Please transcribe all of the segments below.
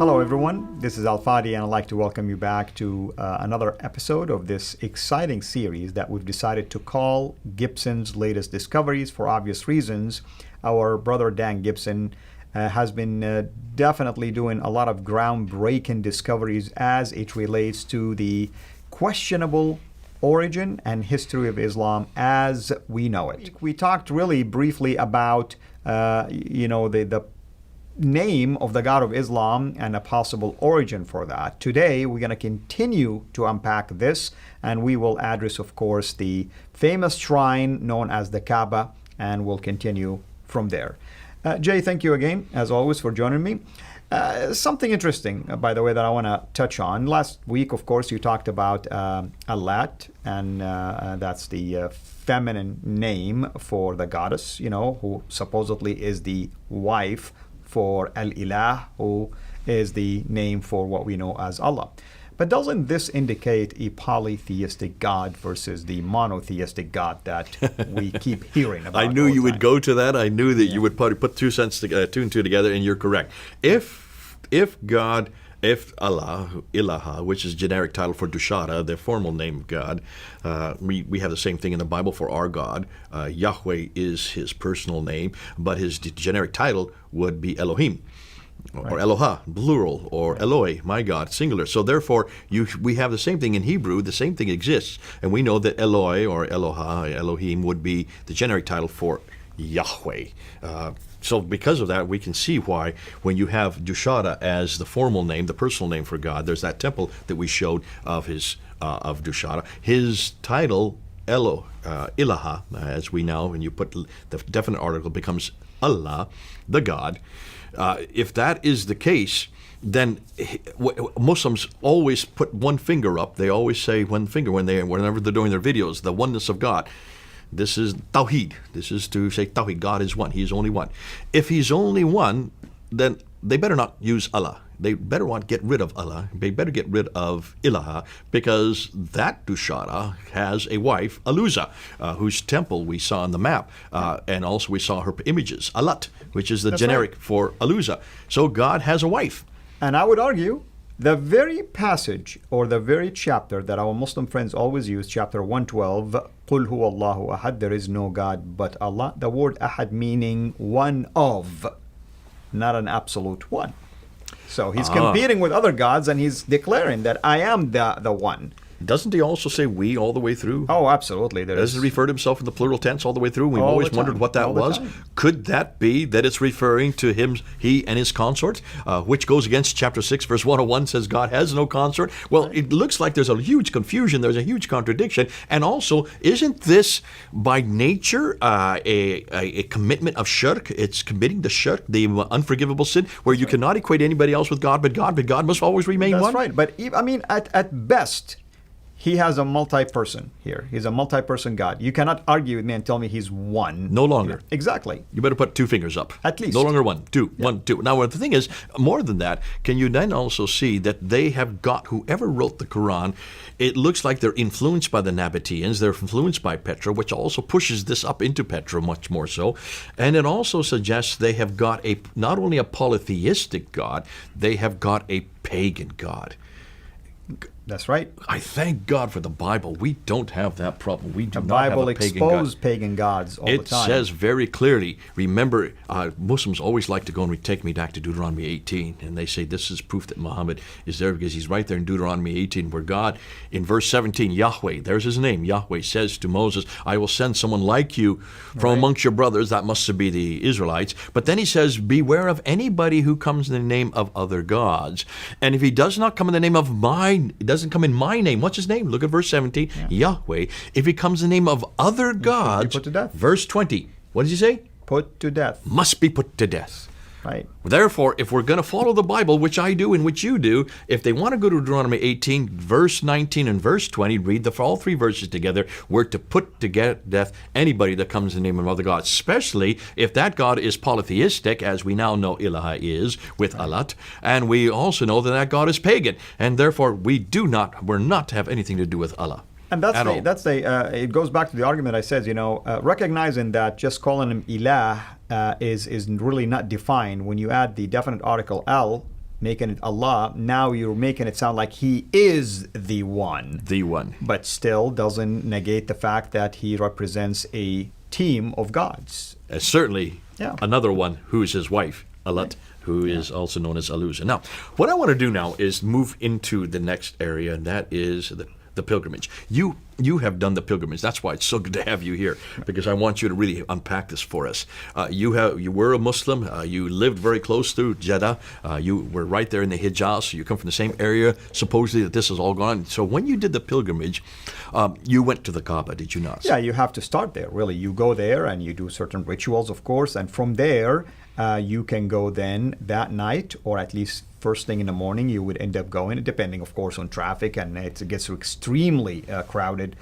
Hello everyone, this is Al Fadi and I'd like to welcome you back to another episode of this exciting series that we've decided to call Gibson's Latest Discoveries for obvious reasons. Our brother Dan Gibson has been definitely doing a lot of groundbreaking discoveries as it relates to the questionable origin and history of Islam as we know it. We talked really briefly about the name of the God of Islam and a possible origin for that. Today we're going to continue to unpack this, and we will address, of course, the famous shrine known as the Kaaba, and we'll continue from there. Jay, thank you again, as always, for joining me. Something interesting, by the way, that I want to touch on. Last week, of course, you talked about Al-lat, and that's the feminine name for the goddess, who supposedly is the wife for Al-ilah, who is the name for what we know as Allah. But doesn't this indicate a polytheistic God versus the monotheistic God that we keep hearing about? I knew you would go to that. I knew that you would probably put two and two together, and you're correct. If Allah, Ilaha, which is generic title for Dushara, the formal name of God, we have the same thing in the Bible for our God. Yahweh is his personal name, but his generic title would be Elohim, or Eloha, plural, or Eloi, my God, singular. So therefore, we have the same thing in Hebrew. The same thing exists, and we know that Eloi or Eloha, Elohim, would be the generic title for Yahweh. So because of that, we can see why when you have Dushara as the formal name, the personal name for God, there's that temple that we showed of of Dushara. His title, Ilaha, as we know, when you put the definite article, becomes Allah, the God. If that is the case, then Muslims always put one finger up. They always say one finger whenever they're doing their videos, the oneness of God. This is Tawheed. This is to say Tawheed. God is one. He is only one. If he's only one, then they better not use Allah. They better want to get rid of Allah. They better get rid of Ilaha, because that Dushara has a wife, Aluza, whose temple we saw on the map. And also we saw her images, Al-lat, which is the generic for Aluza. So God has a wife. And I would argue the very passage or the very chapter that our Muslim friends always use, chapter 112, Qul huwa Allahu ahad, there is no God but Allah. The word ahad meaning one of, not an absolute one. So he's competing with other gods, and he's declaring that I am the one. Doesn't he also say we all the way through? Oh, absolutely. Doesn't he refer to himself in the plural tense all the way through? We've always wondered what that was. Could that be that it's referring to him, he and his consort, which goes against chapter 6, verse 101, says God has no consort? Well, it looks like there's a huge confusion. There's a huge contradiction. And also, isn't this by nature a commitment of shirk? It's committing the shirk, the unforgivable sin, where you cannot equate anybody else with God but God must always remain one? That's right. But at best, he has a multi-person here. He's a multi-person God. You cannot argue with me and tell me he's one. No longer. Exactly. You better put two fingers up. At least. No longer one. Two. Yeah. 1, 2. Now, the thing is, more than that, can you then also see that they have got, whoever wrote the Quran, it looks like they're influenced by the Nabateans. They're influenced by Petra, which also pushes this up into Petra much more so. And it also suggests they have got not only a polytheistic God, they have got a pagan God. That's right. I thank God for the Bible. We don't have that problem. We do not have a pagan God. The Bible exposed pagan gods all the time. It says very clearly, remember, Muslims always like to go and take me back to Deuteronomy 18, and they say this is proof that Muhammad is there because he's right there in Deuteronomy 18, where God, in verse 17, Yahweh, there's his name, Yahweh says to Moses, I will send someone like you from amongst your brothers. That must be the Israelites. But then he says, beware of anybody who comes in the name of other gods. And if he does not come in the name of mine, doesn't come in my name. What's his name? Look at verse 17. Yahweh. If he comes in the name of other gods, put to death. Verse 20. What does he say? Put to death. Must be put to death. Right. Therefore, if we're going to follow the Bible, which I do and which you do, if they want to go to Deuteronomy 18, verse 19 and verse 20, read all three verses together, we're to put to death anybody that comes in the name of other gods, especially if that God is polytheistic, as we now know Ilaha is with Al-lat, and we also know that God is pagan, and therefore we're not to have anything to do with Allah. And it goes back to the argument I said, recognizing that just calling him Ilah is really not defined. When you add the definite article al, making it Allah, now you're making it sound like He is the one. The one. But still doesn't negate the fact that He represents a team of gods. Certainly Yeah. another one who is his wife, Al-lat, who is also known as Aluza. Now, what I want to do now is move into the next area, and that is the pilgrimage. You have done the pilgrimage. That's why it's so good to have you here, because I want you to really unpack this for us. You were a Muslim. You lived very close to Jeddah. You were right there in the Hijaz. So you come from the same area, supposedly, that this is all gone. So when you did the pilgrimage, you went to the Kaaba, did you not? Yeah, you have to start there, really. You go there and you do certain rituals, of course, and from there, you can go then that night, or at least first thing in the morning, you would end up going, depending, of course, on traffic, and it gets extremely crowded.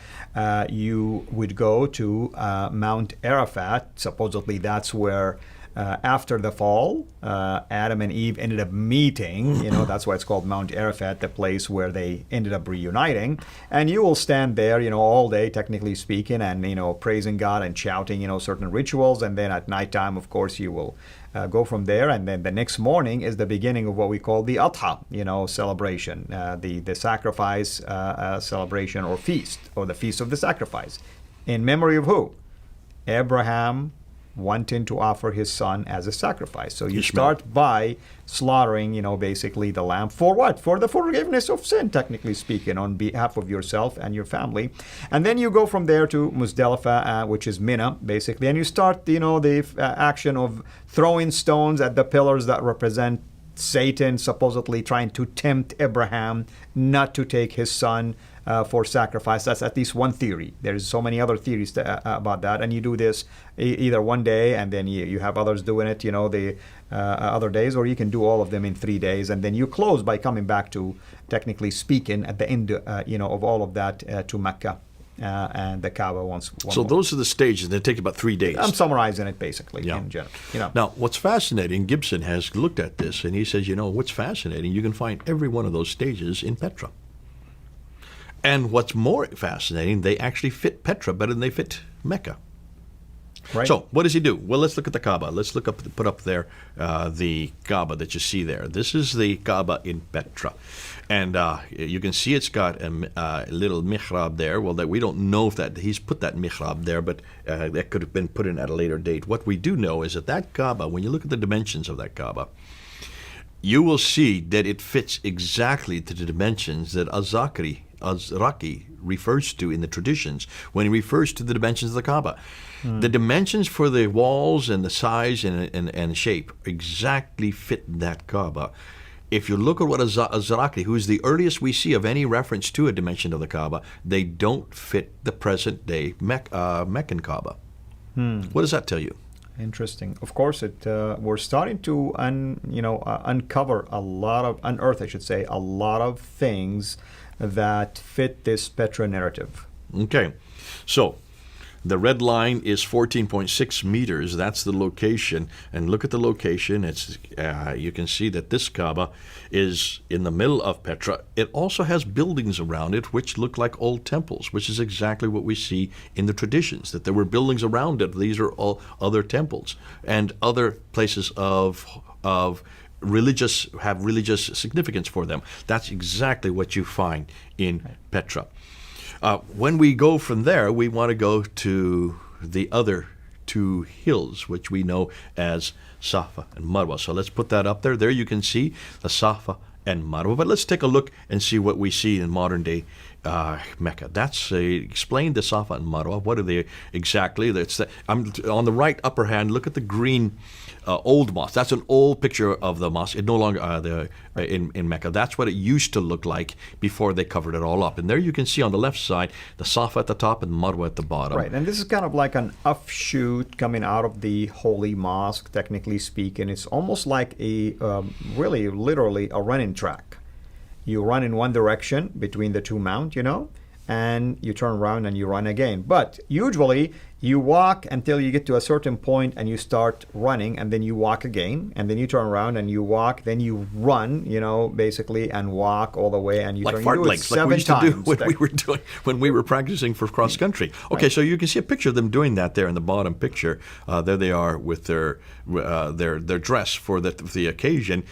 You would go to Mount Arafat. Supposedly, that's where, after the fall, Adam and Eve ended up meeting. That's why it's called Mount Arafat, the place where they ended up reuniting. And you will stand there, all day, technically speaking, and, praising God and shouting, certain rituals. And then at nighttime, of course, you will go from there, and then the next morning is the beginning of what we call the Adha, celebration, the sacrifice celebration or feast, or the feast of the sacrifice, in memory of who? Abraham wanting to offer his son as a sacrifice. So you start by slaughtering, basically the lamb for what? For the forgiveness of sin, technically speaking, on behalf of yourself and your family. And then you go from there to Muzdalifah, which is Mina, basically, and you start, the action of throwing stones at the pillars that represent Satan, supposedly trying to tempt Abraham not to take his son for sacrifice. That's at least one theory. There's so many other theories about that, and you do this either one day, and then you have others doing it, the other days, or you can do all of them in 3 days, and then you close by coming back to, technically speaking, at the end, of all of that, to Mecca and the Kaaba once. So those are the stages. They take about 3 days. I'm summarizing it basically in general. Now, what's fascinating, Gibson has looked at this, and he says, what's fascinating, you can find every one of those stages in Petra. And what's more fascinating, they actually fit Petra better than they fit Mecca. Right. So what does he do? Well, let's look at the Kaaba. Let's put up there the Kaaba that you see there. This is the Kaaba in Petra. And you can see it's got a little mihrab there. Well, that we don't know if he's put that mihrab there, but that could have been put in at a later date. What we do know is that Kaaba, when you look at the dimensions of that Kaaba, you will see that it fits exactly to the dimensions that Al-Zaki refers to in the traditions when he refers to the dimensions of the Kaaba. The dimensions for the walls and the size and shape exactly fit that Kaaba. If you look at what Al-Zaki, who is the earliest we see of any reference to a dimension of the Kaaba, they don't fit the present-day Meccan Kaaba. What does that tell you? Interesting. Of course, we're starting to unearth a lot of things that fit this Petra narrative. Okay, so the red line is 14.6 meters. That's the location, and look at the location. It's you can see that this Kaaba is in the middle of Petra. It also has buildings around it which look like old temples, which is exactly what we see in the traditions, that there were buildings around it. These are all other temples and other places of religious significance for them. That's exactly what you find in Petra. When we go from there, we want to go to the other two hills, which we know as Safa and Marwah. So let's put that up there. There you can see the Safa and Marwah. But let's take a look and see what we see in modern-day Mecca. That's explain the Safa and Marwah. What are they exactly? I'm on the right upper hand. Look at the green old mosque. That's an old picture of the mosque. It no longer in Mecca. That's what it used to look like before they covered it all up. And there you can see on the left side the Safa at the top and Marwah at the bottom. Right, and this is kind of like an offshoot coming out of the Holy Mosque, technically speaking. It's almost like a really, literally a running track. You run in one direction between the two mounts, and you turn around and you run again. But usually you walk until you get to a certain point and you start running, and then you walk again, and then you turn around and you walk, then you run, basically, and walk all the way, and you like turn. Fart You do it legs, like we used to do when we were practicing for cross country. Okay, right. So you can see a picture of them doing that there in the bottom picture. There they are with their dress for the occasion.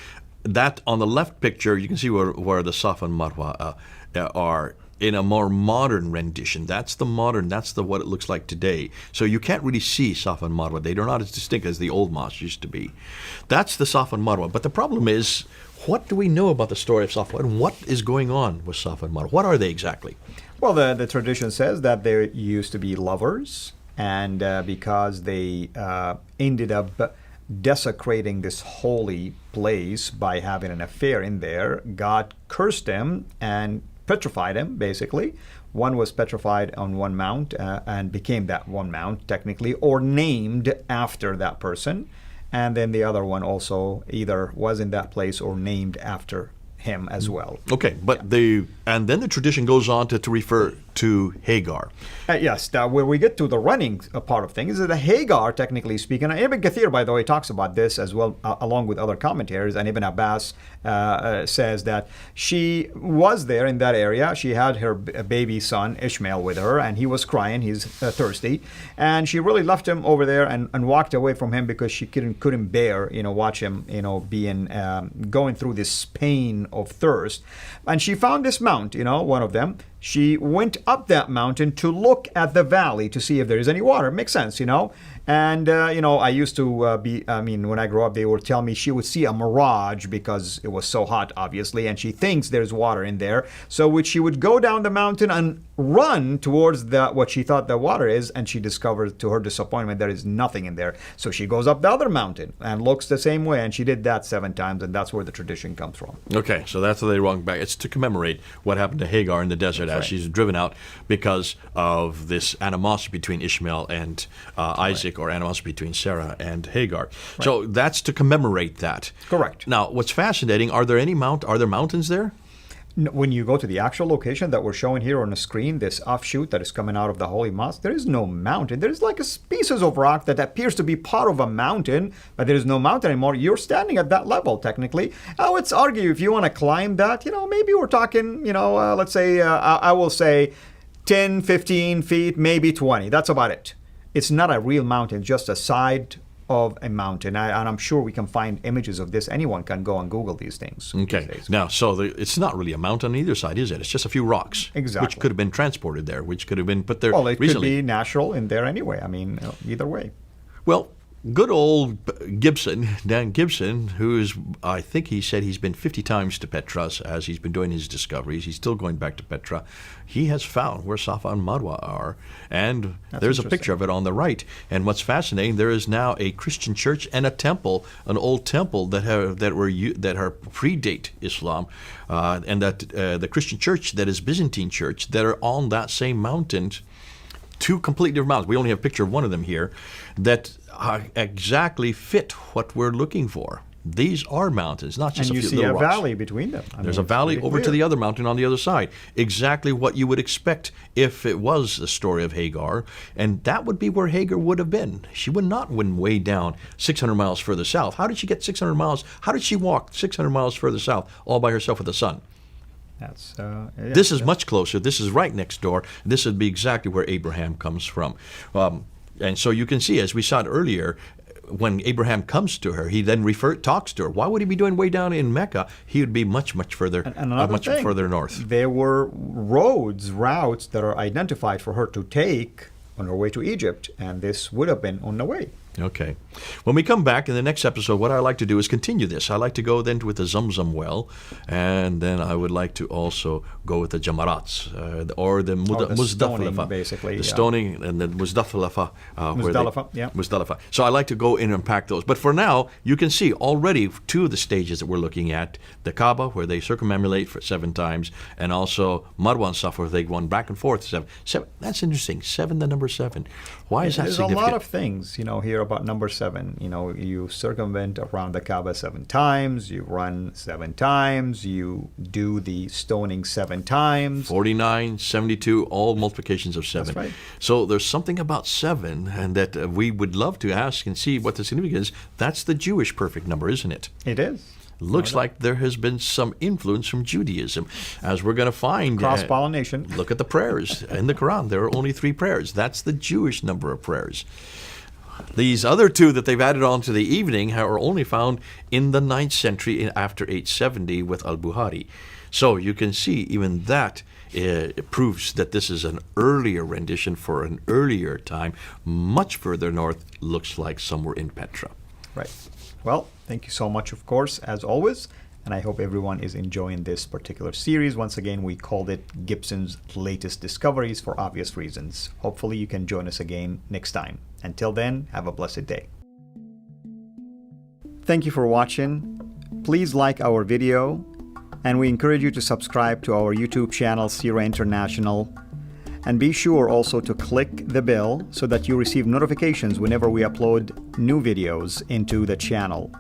that on the left picture, you can see where the Safa and Marwah are in a more modern rendition. That's what it looks like today. So you can't really see Safa and Marwah. They are not as distinct as the old mosques used to be. That's the Safa and Marwah. But the problem is, what do we know about the story of Safa, and what is going on with Safa and Marwah? What are they exactly? Well, the tradition says that they used to be lovers, and because they ended up desecrating this holy place by having an affair in there, God cursed them and petrified him, basically. One was petrified on one mount and became that one mount, technically, or named after that person. And then the other one also either was in that place or named after him as well. Okay, but then the tradition goes on to refer to Hagar. Yes, where we get to the running part of things is that Hagar, technically speaking, and Ibn Kathir, by the way, talks about this as well, along with other commentators, and Ibn Abbas says that she was there in that area. She had her baby son, Ishmael, with her, and he was crying, he's thirsty, and she really left him over there and walked away from him because she couldn't bear, watch him, being, going through this pain of thirst. And she found this mount, one of them. She went up that mountain to look at the valley to see if there is any water. Makes sense, And, I used to when I grew up, they would tell me she would see a mirage because it was so hot, obviously, and she thinks there's water in there. So she would go down the mountain and run towards what she thought the water is, and she discovered, to her disappointment, there is nothing in there. So she goes up the other mountain and looks the same way, and she did that 7 times, and that's where the tradition comes from. Okay, so that's where they wrong back. It's to commemorate what happened to Hagar in the desert as she's driven out because of this animosity between Ishmael and Isaac, or animosity between Sarah and Hagar. Right. So that's to commemorate that. Correct. Now, what's fascinating, are there mountains there? When you go to the actual location that we're showing here on the screen, this offshoot that is coming out of the Holy Mosque, there is no mountain. There's like a pieces of rock that appears to be part of a mountain, but there is no mountain anymore. You're standing at that level, technically. I would argue if you want to climb that, maybe we're talking, let's say, I will say 10, 15 feet, maybe 20. That's about it. It's not a real mountain, just a side of a mountain. And I'm sure we can find images of this. Anyone can go and Google these things. Okay. Now, so it's not really a mountain on either side, is it? It's just a few rocks. Exactly. Which could have been transported there, which could have been put there recently. Well, it could be natural in there anyway. Either way. Well, good old Dan Gibson, I think he said he's been 50 times to Petra as he's been doing his discoveries. He's still going back to Petra. He has found where Safa and Marwah are, and there's a picture of it on the right. And what's fascinating, there is now a Christian church and a temple, an old temple that predate Islam, and that the Christian church that is Byzantine church that are on that same mountain. 2 completely different mountains. We only have a picture of one of them here that exactly fit what we're looking for. These are mountains, not just a few little rocks. And you see a valley between them. There's a valley over to the other mountain on the other side. Exactly what you would expect if it was the story of Hagar. And that would be where Hagar would have been. She would not win way down 600 miles further south. How did she get 600 miles? How did she walk 600 miles further south all by herself with the sun? This is much closer. This is right next door. This would be exactly where Abraham comes from. And so you can see, as we saw it earlier, when Abraham comes to her, he then talks to her. Why would he be doing way down in Mecca? He would be much further, further north. There were routes that are identified for her to take on her way to Egypt, and this would have been on the way. Okay. When we come back in the next episode, what I like to do is continue this. I like to go then with the Zamzam well, and then I would like to also go with the Jamarats, or the Muzdalifa. Basically. The stoning and the Muzdalifa. Muzdalifa. So I like to go in and unpack those. But for now, you can see already 2 of the stages that we're looking at. The Kaaba, where they circumambulate for 7 times, and also Marwah and Safa, where they run back and forth 7. That's interesting. 7, the number 7. Why is that significant? There's a lot of things, here about number 7. You circumvent around the Kaaba 7 times, you run 7 times, you do the stoning 7 times. 49, 72, all multiplications of 7. That's right. So there's something about 7, and that we would love to ask and see what the significance is. That's the Jewish perfect number, isn't it? It is. Looks like there has been some influence from Judaism, as we're going to find. Cross-pollination. Look at the prayers in the Quran. There are only 3 prayers. That's the Jewish number of prayers. These other two that they've added on to the evening are only found in the 9th century after 870 with Al-Bukhari. So you can see even that it proves that this is an earlier rendition for an earlier time, much further north, looks like somewhere in Petra. Right. Well, thank you so much, of course, as always. And I hope everyone is enjoying this particular series. Once again, we called it Gibson's Latest Discoveries for obvious reasons. Hopefully you can join us again next time. Until then, have a blessed day. Thank you for watching. Please like our video, and we encourage you to subscribe to our YouTube channel, Sira International. And be sure also to click the bell so that you receive notifications whenever we upload new videos into the channel.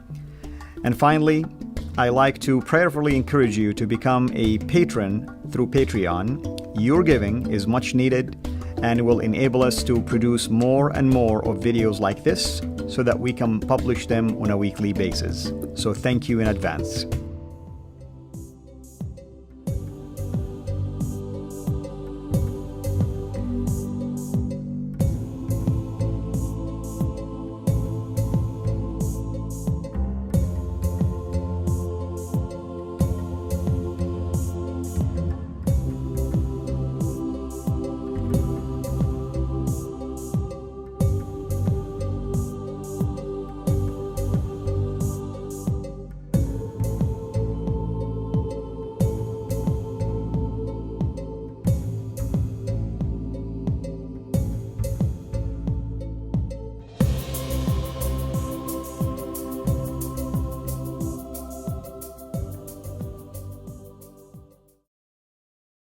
And finally, I like to prayerfully encourage you to become a patron through Patreon. Your giving is much needed and will enable us to produce more and more of videos like this so that we can publish them on a weekly basis. So thank you in advance.